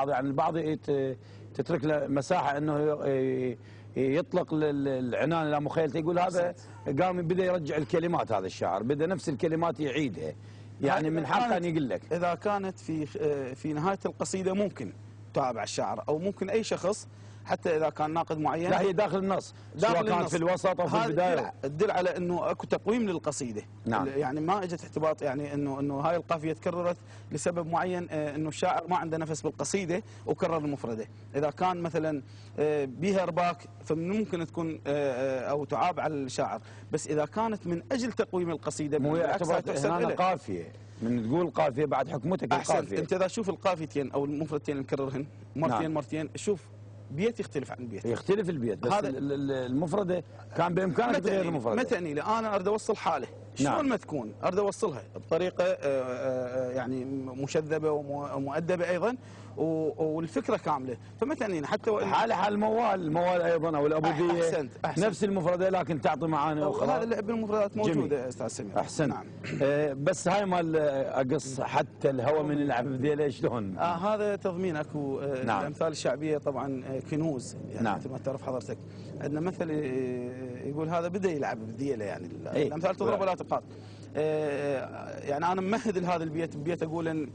البعض، يعني البعض تترك له مساحه انه يطلق العنان الى مخيلته، يقول هذا قام بدا يرجع الكلمات، هذا الشاعر بدا نفس الكلمات يعيدها، يعني من حقه ان يقول لك. اذا كانت في نهايه القصيده ممكن تتابع الشاعر، او ممكن اي شخص حتى اذا كان ناقد معين. لا، هي داخل النص، سواء كانت في الوسط او في البدايه. تدل على انه اكو تقويم للقصيده. نعم. يعني ما اجت احتباط، يعني انه هاي القافيه تكررت لسبب معين، انه الشاعر ما عنده نفس بالقصيده وكرر المفرده. اذا كان مثلا بيها ارباك فممكن تكون او تعاب على الشاعر، بس اذا كانت من اجل تقويم القصيده مو يعتبر هنا قافيه، من تقول قافيه بعد حكمتك القافيه. انت اذا تشوف القافيتين او المفردتين اللي مكررهن مرتين نعم. مرتين، شوف بيت يختلف عن بيت، يختلف البيت، بس المفرده كان بامكانك تغير المفرده. ما تعني لي انا اريد اوصل حاله شلون نعم. ما تكون اريد اوصلها بطريقه يعني مشذبه ومؤدبه ايضا والفكره كامله، فما تعنينا حتى حال الموال ايضا او الابوذيه. أحسنت. نفس المفرده لكن تعطي معاني اخرى. هذا اللعب بالمفردات موجوده استاذ سمير. احسن. نعم. بس هاي مال اقص حتى الهوى من العب بذيله شلون؟ هذا تضمين اكو. نعم. الامثال الشعبيه طبعا كنوز، يعني نعم. مثل ما تعرف حضرتك عندنا مثل يقول هذا بدا يلعب بذيله، يعني الامثال تضرب ولا تقاط. يعني انا ممهد لهذا البيت اقول ان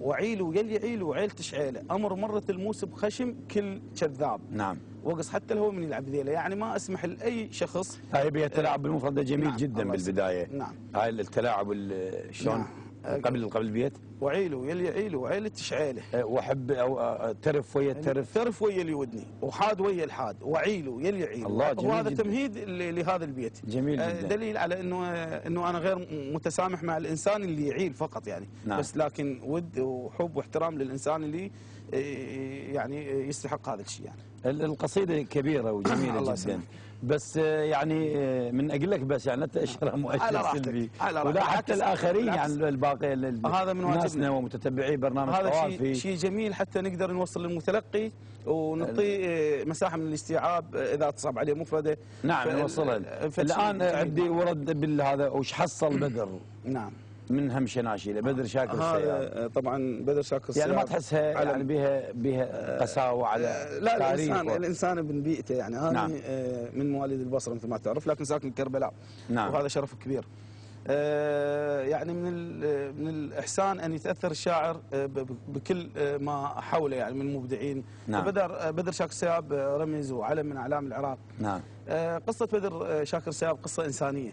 وعيلو يلي عيلو عيل تشعيله، امر مره الموس بخشم كل كذاب. نعم. وقص حتى الهوى من يلعب ذيله، يعني ما اسمح لاي شخص. هاي بيها التلاعب بالمفردة جميل. نعم. جدا بالبدايه. نعم. هاي التلاعب شلون؟ نعم. قبل البيت. وعيلو يلي عيلو عيل تشعيله، وحب او ترف ويا الترف، ترف ويا اللي ودني، وحاد ويا الحاد، وعيلو يلي عيلو. الله، جميل. وهذا جدا. تمهيد لهذا البيت. جميل جدا. دليل على انه انا غير متسامح مع الانسان اللي يعيل فقط يعني. نعم. بس لكن ود وحب واحترام للانسان اللي يعني يستحق هذا الشيء يعني. القصيده كبيره وجميله جدا. يسلمك. بس يعني من اقول لك بس يعني لا تأشرها مؤشر سلبي، ولا حتى الاخرين يعني الباقي هذا من ناسنا ومتتبعي برنامج طوافي. هذا شيء جميل حتى نقدر نوصل للمتلقي ونعطيه مساحه من الاستيعاب اذا تصعب عليه مفرده. نعم نوصلها. الان عندي ورد بالهذا وش حصل بدر. نعم. من هم شناشيله بدر شاكر السياب. طبعا بدر شاكر السياب يعني ما تحسها يعني بها قساوه على لا تاريخ الانسان ابن بيئته يعني. انا نعم. من مواليد البصره مثل ما تعرف، لكن ساكن كربلاء. نعم. وهذا شرف كبير. يعني من الاحسان ان يتاثر الشاعر بكل ما حوله يعني من مبدعين. نعم. بدر شاكر السياب رمز وعلم من اعلام العراق. نعم. قصه بدر شاكر السياب قصه انسانيه،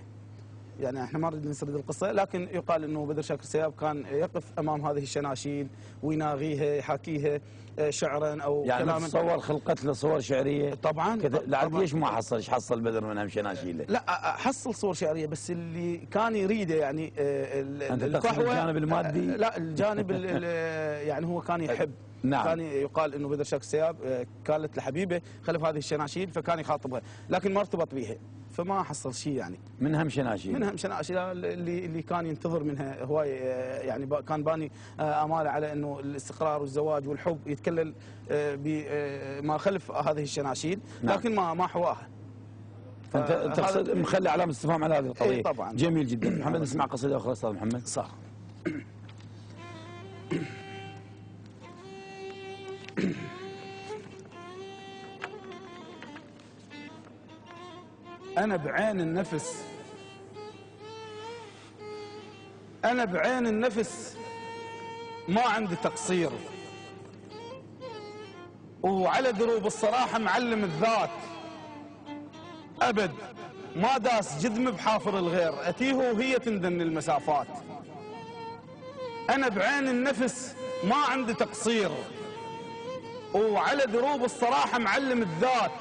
يعني احنا ما نريد نسرد القصه، لكن يقال انه بدر شاكر السياب كان يقف امام هذه الشناشيل ويناغيها يحاكيها شعرا او يعني كلاما. تصور خلقت له صور شعريه طبعا. لعد ليش ما حصل؟ ايش حصل بدر من هم شناشيله؟ لا حصل صور شعريه، بس اللي كان يريده يعني انت تقصد الجانب المادي؟ لا الجانب يعني هو كان يحب. نعم. كان يقال انه بدر شاكر السياب كانت لحبيبه خلف هذه الشناشيل فكان يخاطبها، لكن ما ارتبط بها فما حصل شيء يعني. من هم شناشيل. من هم شناشيل اللي كان ينتظر منها هواي، يعني كان باني اماله على انه الاستقرار والزواج والحب يتكلل بما خلف هذه الشناشيل. نعم. لكن ما حواها. انت تقصد مخلي علامه استفهام على هذه القضيه. طبعا. جميل جدا. محمد نسمع قصيده اخرى استاذ محمد. صح. أنا بعين النفس، أنا بعين النفس ما عندي تقصير، وعلى دروب الصراحة معلم الذات أبد ما داس جذم بحافر الغير، أتيه وهي تندن المسافات. أنا بعين النفس ما عندي تقصير، وعلى دروب الصراحة معلم الذات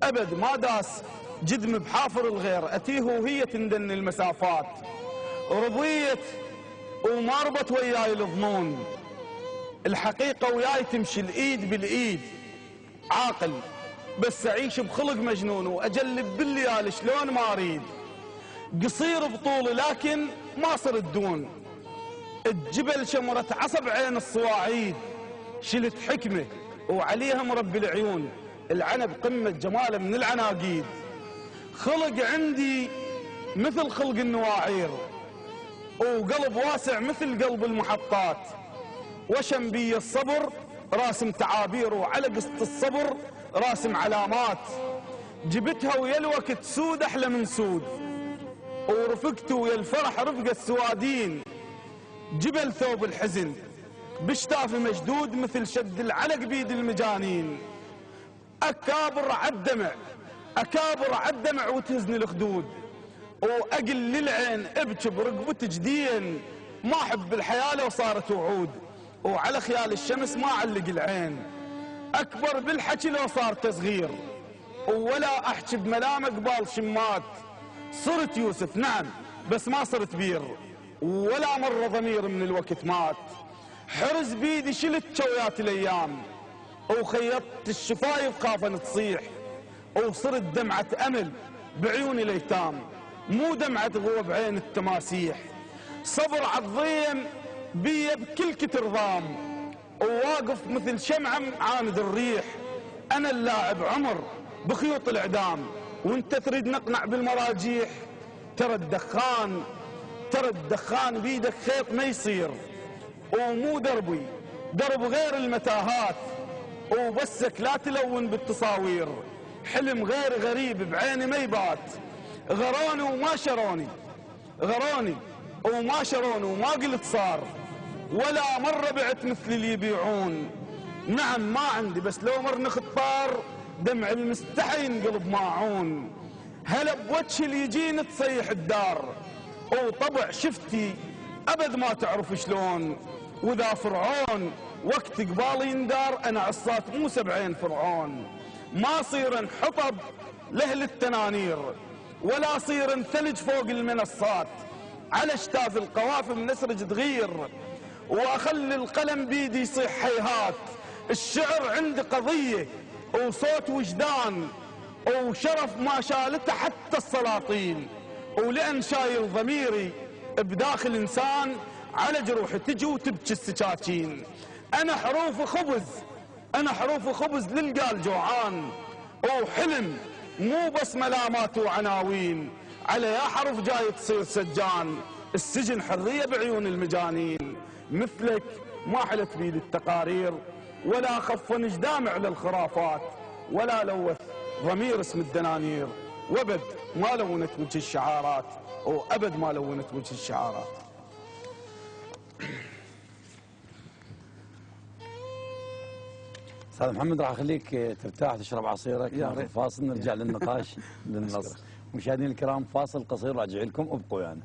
أبد ما داس جدم بحافر الغير، أتيه وهي تندن المسافات. رضيت وما ربط وياي الظنون، الحقيقة وياي تمشي الإيد بالإيد. عاقل بس أعيش بخلق مجنون، وأجلب بالليالي شلون ما أريد. قصير بطولي لكن ما صرت دون، الجبل شمرت عصب عين الصواعيد. شلت حكمة وعليها مربي العيون، العنب قمة جماله من العناقيد. خلق عندي مثل خلق النواعير، وقلب واسع مثل قلب المحطات، وشم بي الصبر راسم تعابير، وعلى قسط الصبر راسم علامات. جبتها ويا الوقت سود احلى من سود، ورفقت ويا الفرح رفقة السوادين. جبل ثوب الحزن بشتافي مشدود مثل شد العلق بيد المجانين. اكابر عالدمع اكابر عالدمع وتهزني الخدود، واقل للعين ابكي برقبة جدين. ما احب الحياه لو صارت وعود، وعلى خيال الشمس ما علق العين. اكبر بالحكي لو صار تصغير، ولا احكي بملامه قبال شمات. صرت يوسف نعم بس ما صرت بير، ولا مره ضمير من الوقت مات. حرز بيدي شلت شويات الايام، وخيطت الشفايف خافا تصيح. وصرت دمعه امل بعيون الايتام، مو دمعه غوى بعين التماسيح. صبر عالضيم بي بكل كتر ضام، وواقف مثل شمعه معاند الريح. انا اللاعب عمر بخيوط الاعدام، وانت تريد نقنع بالمراجيح. ترى الدخان بيدك خيط ما يصير، ومو درب غير المتاهات. وبسك لا تلون بالتصاوير، حلم غير غريب بعيني ما يبات. غروني وما شروني وما قلت صار، ولا مرة بعت مثل اللي يبيعون. نعم ما عندي بس لو مر نخطار، دمع المستحي ينقلب ماعون. هلا بوجه اللي يجيني تصيح الدار، وطبع شفتي ابد ما تعرف شلون. واذا فرعون وقت قبالي يندار، انا عصات موسى بعين فرعون. ما صير حطب لاهل التنانير، ولا صير ثلج فوق المنصات. على اشتاف القوافم نسرج تغير، واخلي القلم بيدي يصيح هيهات. الشعر عندي قضيه وصوت وجدان، وشرف ما شالته حتى السلاطين. ولأن شايل ضميري بداخل إنسان، على جروحي تجي وتبكي السكاكين. أنا حروف خبز للقال جوعان، وحلم مو بس ملامات وعناوين. على يا حرف جاي تصير سجان، السجن حرية بعيون المجانين. مثلك ما حلت بيد التقارير، ولا خفنج دامع للخرافات، ولا لوث ضمير اسم الدنانير. وابد ما لونت وجه الشعارات، وابد ما لونت وجه الشعارات. استاذ محمد راح اخليك ترتاح تشرب عصيرك، ناخذ فاصل نرجع للنقاش للنص. مشاهدينا الكرام فاصل قصير راجع لكم، ابقوا يعني.